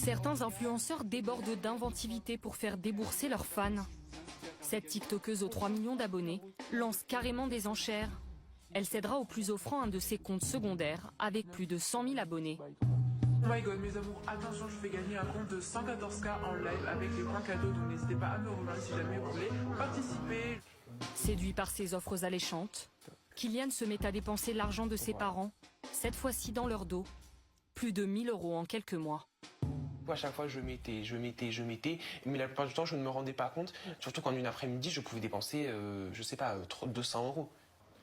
Certains influenceurs débordent d'inventivité pour faire débourser leurs fans. Cette TikTokeuse aux 3 millions d'abonnés lance carrément des enchères. Elle cédera au plus offrant un de ses comptes secondaires avec plus de 100 000 abonnés. Oh my god mes amours, attention, je fais gagner un compte de 114K en live avec les points cadeaux, donc n'hésitez pas à me rejoindre si jamais vous voulez participer. Séduit par ses offres alléchantes, Kylian se met à dépenser l'argent de ses parents, cette fois-ci dans leur dos. Plus de 1 000 € en quelques mois. À chaque fois, je mettais, mais la plupart du temps, je ne me rendais pas compte. Surtout qu'en une après-midi, je pouvais dépenser, je sais pas, 200 €.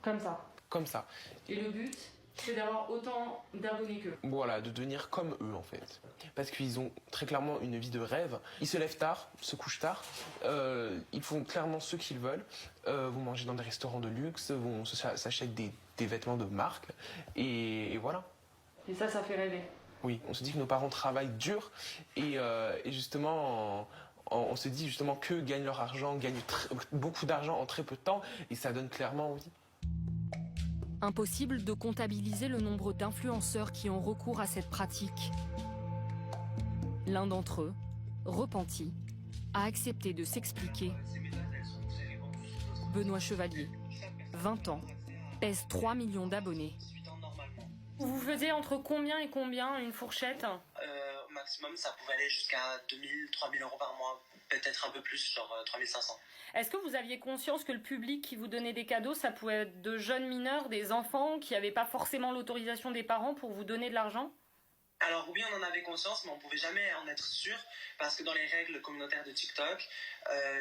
Comme ça. Comme ça. Et le but, c'est d'avoir autant d'abonnés qu'eux. Voilà, de devenir comme eux, en fait. Parce qu'ils ont très clairement une vie de rêve. Ils se lèvent tard, se couchent tard. Ils font clairement ce qu'ils veulent. Vont manger dans des restaurants de luxe, vont s'acheter des vêtements de marque. Et voilà. Et ça fait rêver. Oui, on se dit que nos parents travaillent dur et justement, on se dit justement qu'eux gagnent leur argent, gagnent beaucoup d'argent en très peu de temps et ça donne clairement envie. Impossible de comptabiliser le nombre d'influenceurs qui ont recours à cette pratique. L'un d'entre eux, repenti, a accepté de s'expliquer. Benoît Chevalier, 20 ans, pèse 3 millions d'abonnés. Vous faisiez entre combien et combien une fourchette? Au maximum, ça pouvait aller jusqu'à 2 000, 3 000 € par mois, peut-être un peu plus, genre 3 500. Est-ce que vous aviez conscience que le public qui vous donnait des cadeaux, ça pouvait être de jeunes mineurs, des enfants qui n'avaient pas forcément l'autorisation des parents pour vous donner de l'argent? Alors oui, on en avait conscience, mais on ne pouvait jamais en être sûr, parce que dans les règles communautaires de TikTok,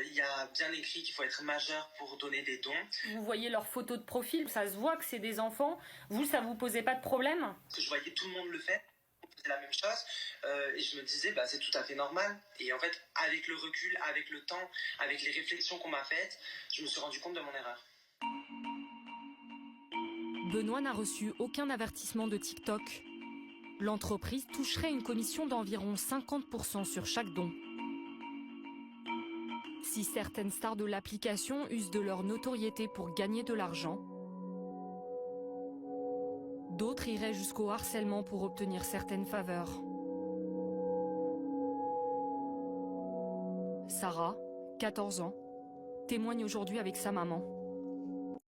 il y a bien écrit qu'il faut être majeur pour donner des dons. Vous voyez leurs photos de profil, ça se voit que c'est des enfants. Vous, ça vous posait pas de problème? Parce que je voyais tout le monde le faire, on faisait la même chose, et je me disais, c'est tout à fait normal. Et en fait, avec le recul, avec le temps, avec les réflexions qu'on m'a faites, je me suis rendu compte de mon erreur. Benoît n'a reçu aucun avertissement de TikTok. L'entreprise toucherait une commission d'environ 50% sur chaque don. Si certaines stars de l'application usent de leur notoriété pour gagner de l'argent, d'autres iraient jusqu'au harcèlement pour obtenir certaines faveurs. Sarah, 14 ans, témoigne aujourd'hui avec sa maman.